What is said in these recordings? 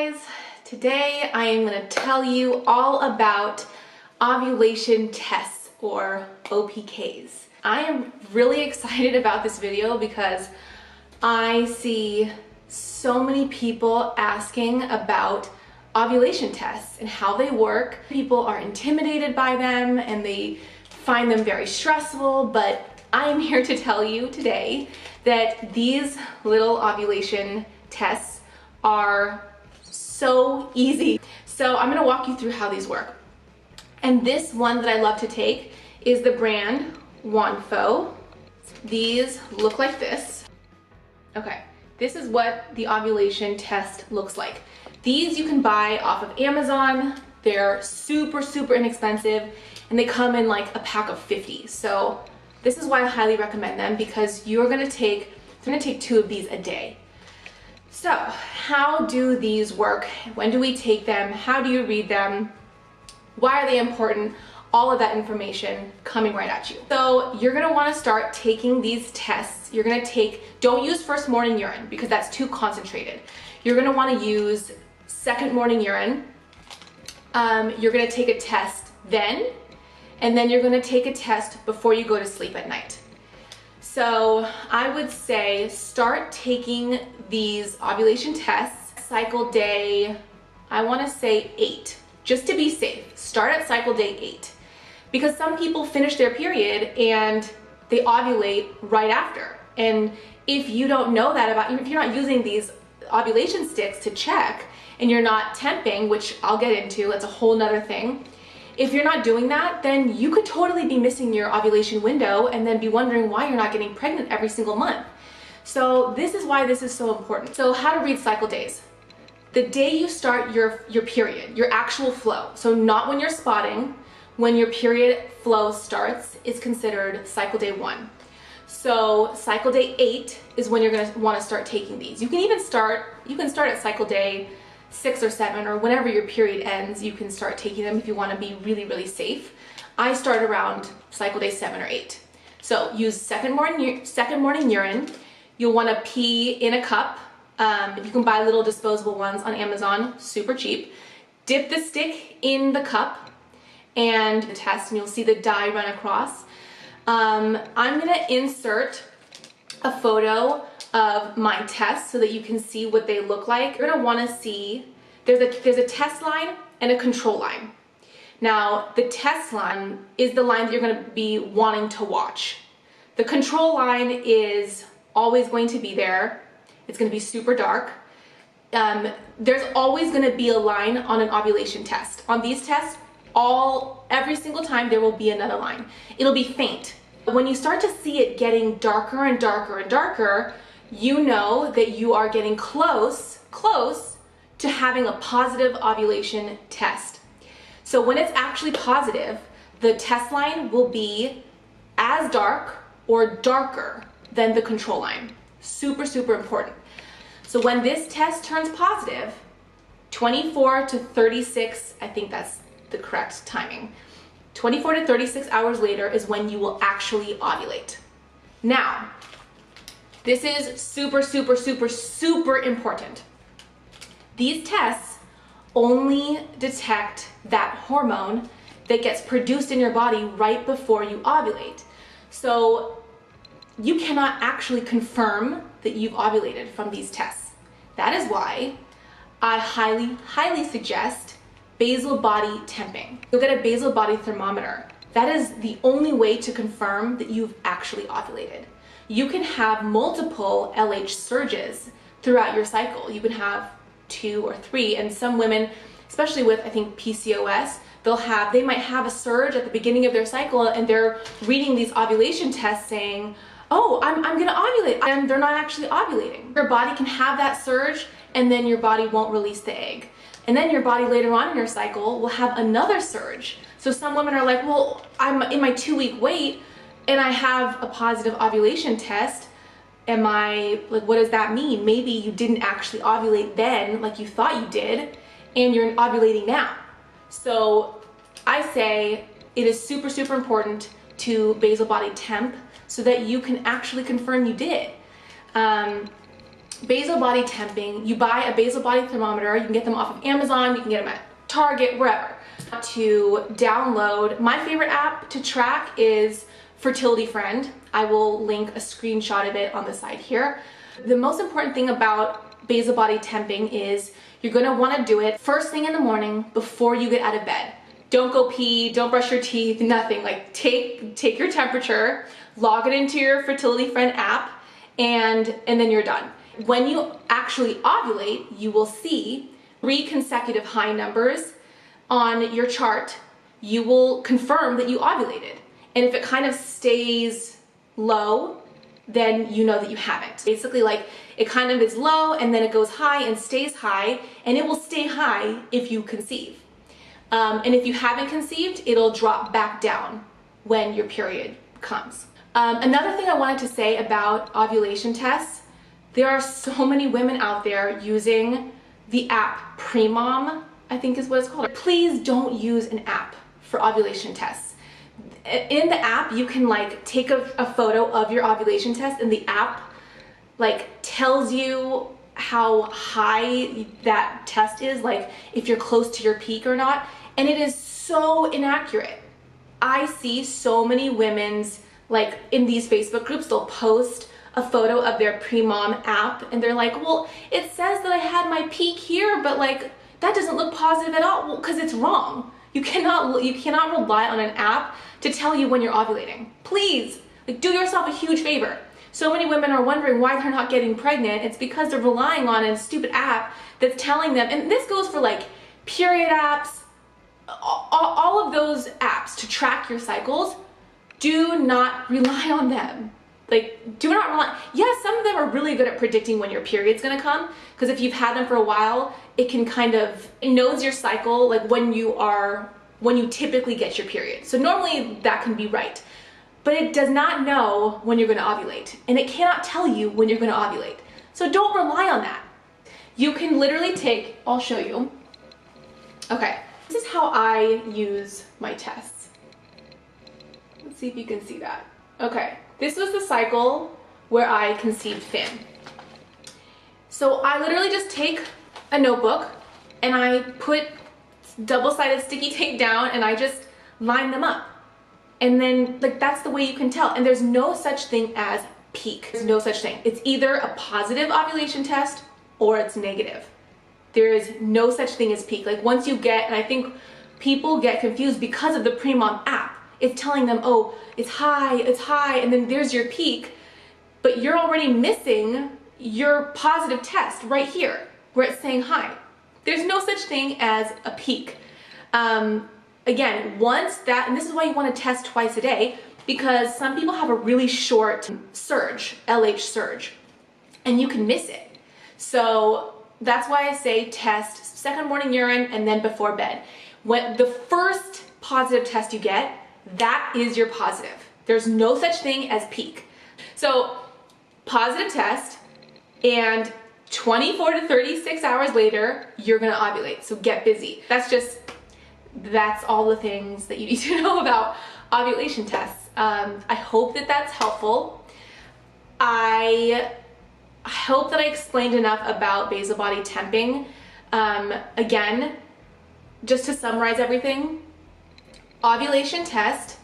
guys, today I am going to tell you all about ovulation tests or OPKs. I am really excited about this video because I see so many people asking about ovulation tests and how they work. People are intimidated by them and they find them very stressful, but I am here to tell you today that these little ovulation tests are so easy. So I'm gonna walk you through how these work. And this one that I love to take is the brand Wanfo. These look like this. Okay, this is what the ovulation test looks like. These you can buy off of Amazon. They're super inexpensive and they come in like a pack of 50. So this is why I highly recommend them, because you're gonna take 2 of these a day. So how do these work? When do we take them? How do you read them? Why are they important? All of that information coming right at you. So you're gonna wanna start taking these tests. You're gonna don't use first morning urine because that's too concentrated. You're gonna wanna use second morning urine. You're gonna take a test then, and then you're gonna take a test before you go to sleep at night. So I would say start taking these ovulation tests cycle day, I wanna say 8, just to be safe. Start at cycle day 8, because some people finish their period and they ovulate right after. And if you don't know that if you're not using these ovulation sticks to check and you're not temping, which I'll get into, that's a whole nother thing. If you're not doing that, then you could totally be missing your ovulation window and then be wondering why you're not getting pregnant every single month. So this is why this is so important. So how to read cycle days. The day you start your period, your actual flow, so not when you're spotting, when your period flow starts, is considered cycle day 1. So cycle day 8 is when you're gonna wanna start taking these. You can start at cycle day 6 or 7, or whenever your period ends, you can start taking them if you want to be really safe. I start around cycle day 7 or 8. So use second morning urine. You'll want to pee in a cup. You can buy little disposable ones on Amazon, super cheap. Dip the stick in the cup and the test, and you'll see the dye run across. I'm gonna insert a photo of my tests so that you can see what they look like. You're gonna wanna see, there's a test line and a control line. Now, the test line is the line that you're gonna be wanting to watch. The control line is always going to be there. It's gonna be super dark. There's always gonna be a line on an ovulation test. On these tests, every single time there will be another line. It'll be faint. When you start to see it getting darker and darker, you know that you are getting close to having a positive ovulation test. So when it's actually positive, the test line will be as dark or darker than the control line. Super important. So when this test turns positive, 24 to 36, I think that's the correct timing. 24 to 36 hours later is when you will actually ovulate. Now, this is super important. These tests only detect that hormone that gets produced in your body right before you ovulate. So you cannot actually confirm that you've ovulated from these tests. That is why I highly suggest basal body temping. You'll get a basal body thermometer. That is the only way to confirm that you've actually ovulated. You can have multiple LH surges throughout your cycle. You can have 2 or 3, and some women, especially with, I think, PCOS, they might have a surge at the beginning of their cycle and they're reading these ovulation tests saying, oh, I'm gonna ovulate, and they're not actually ovulating. Your body can have that surge and then your body won't release the egg. And then your body later on in your cycle will have another surge. So some women are like, well, I'm in my 2-week wait and I have a positive ovulation test. What does that mean? Maybe you didn't actually ovulate then like you thought you did, and you're ovulating now. So I say it is super important to basal body temp so that you can actually confirm you did. basal body temping. You buy a basal body thermometer. You can get them off of Amazon. You can get them at Target, wherever. To download, my favorite app to track is Fertility Friend. I will link a screenshot of it on the side here. The most important thing about basal body temping is you're gonna wanna do it first thing in the morning before you get out of bed. Don't go pee, don't brush your teeth, nothing. Like take your temperature, log it into your Fertility Friend app, and then you're done. When you actually ovulate, you will see 3 consecutive high numbers on your chart. You will confirm that you ovulated. And if it kind of stays low, then you know that you haven't. Basically, like, it kind of is low and then it goes high and stays high, and it will stay high if you conceive. And if you haven't conceived, it'll drop back down when your period comes. Another thing I wanted to say about ovulation tests, there are so many women out there using the app Premom, I think is what it's called. Please don't use an app for ovulation tests. In the app, you can like take a photo of your ovulation test, and the app like tells you how high that test is, like if you're close to your peak or not, and it is so inaccurate. I see so many women's, like in these Facebook groups, they'll post a photo of their Premom app and they're like, well, it says that I had my peak here, but like that doesn't look positive at all. Well, because it's wrong. You cannot rely on an app to tell you when you're ovulating. Please, like, do yourself a huge favor. So many women are wondering why they're not getting pregnant. It's because they're relying on a stupid app that's telling them, and this goes for like period apps, all of those apps to track your cycles. Do not rely on them. Like, do not rely. Yes, some of them are really good at predicting when your period's gonna come, because if you've had them for a while, it knows your cycle, like when you typically get your period. So normally that can be right, but it does not know when you're gonna ovulate, and it cannot tell you when you're gonna ovulate. So don't rely on that. You can literally I'll show you. Okay, this is how I use my tests. Let's see if you can see that. Okay, this was the cycle where I conceived Finn. So I literally just take a notebook and I put double-sided sticky tape down and I just line them up. And then, like, that's the way you can tell. And there's no such thing as peak. There's no such thing. It's either a positive ovulation test or it's negative. There is no such thing as peak. Like, once you get, and I think people get confused because of the Premom app. It's telling them, oh, it's high, and then there's your peak, but you're already missing your positive test right here where it's saying high. There's no such thing as a peak. Again, once that, and this is why you want to test twice a day, because some people have a really short surge, LH surge, and you can miss it. So that's why I say test second morning urine and then before bed. When the first positive test you get, that is your positive. There's no such thing as peak. So positive test, and 24 to 36 hours later, you're gonna ovulate. So get busy. That's all the things that you need to know about ovulation tests. I hope that that's helpful. I hope that I explained enough about basal body temping. Again, just to summarize everything, ovulation test,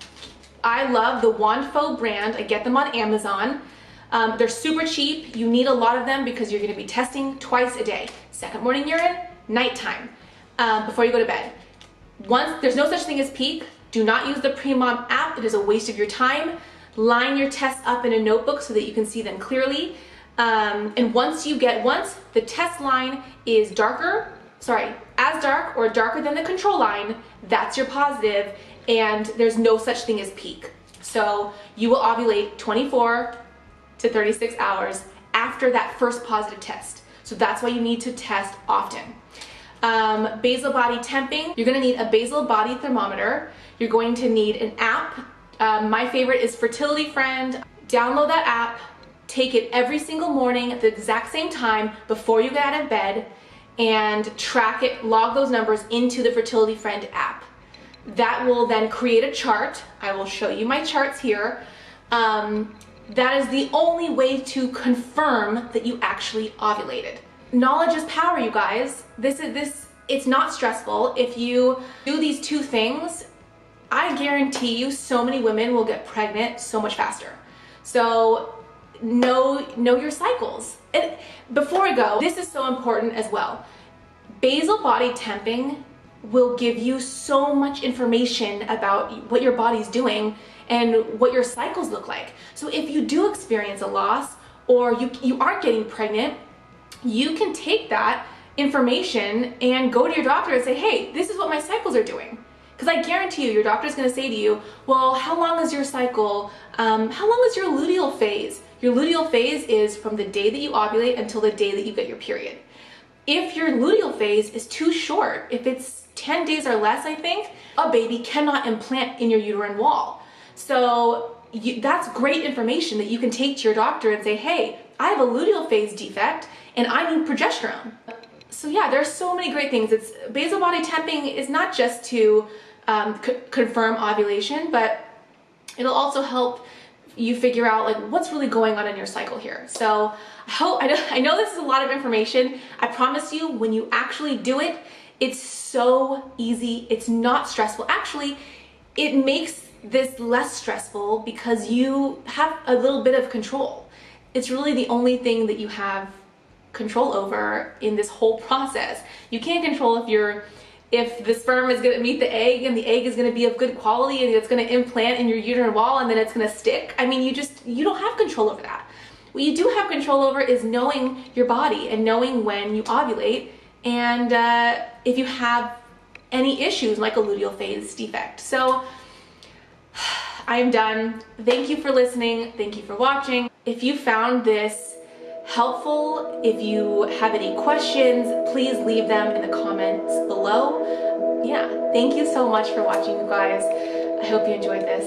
I love the Wandfo brand. I get them on Amazon. They're super cheap. You need a lot of them because you're going to be testing twice a day. Second morning urine, nighttime, before you go to bed. There's no such thing as peak. Do not use the Premom app. It is a waste of your time. Line your tests up in a notebook so that you can see them clearly. And once the test line is as dark or darker than the control line, that's your positive, and there's no such thing as peak. So you will ovulate 24 to 36 hours after that first positive test. So that's why you need to test often. Basal body temping, you're gonna need a basal body thermometer. You're going to need an app. My favorite is Fertility Friend. Download that app, take it every single morning at the exact same time before you get out of bed, and track it, log those numbers into the Fertility Friend app. That will then create a chart. I will show you my charts here. That is the only way to confirm that you actually ovulated. Knowledge is power, you guys. It's not stressful. If you do these two things, I guarantee you so many women will get pregnant so much faster. So know your cycles. And before I go, this is so important as well. Basal body temping will give you so much information about what your body's doing and what your cycles look like. So if you do experience a loss or you aren't getting pregnant, you can take that information and go to your doctor and say, hey, this is what my cycles are doing. Because I guarantee you, your doctor's going to say to you, well, how long is your cycle? How long is your luteal phase? Your luteal phase is from the day that you ovulate until the day that you get your period. If your luteal phase is too short, if it's 10 days or less, I think, a baby cannot implant in your uterine wall. So that's great information that you can take to your doctor and say, hey, I have a luteal phase defect and I need progesterone. So yeah, there's so many great things. Basal body temping is not just to confirm ovulation, but it'll also help you figure out like what's really going on in your cycle here. So I know this is a lot of information. I promise you, when you actually do it, it's so easy. It's not stressful. Actually, it makes this less stressful because you have a little bit of control. It's really the only thing that you have control over in this whole process. You can't control if the sperm is going to meet the egg and the egg is going to be of good quality and it's going to implant in your uterine wall and then it's going to stick. I mean, you don't have control over that. What you do have control over is knowing your body and knowing when you ovulate and if you have any issues like a luteal phase defect. So I am done. Thank you for listening. Thank you for watching. If you found this helpful, if you have any questions, please leave them in the comments below. Yeah, thank you so much for watching, you guys. I hope you enjoyed this.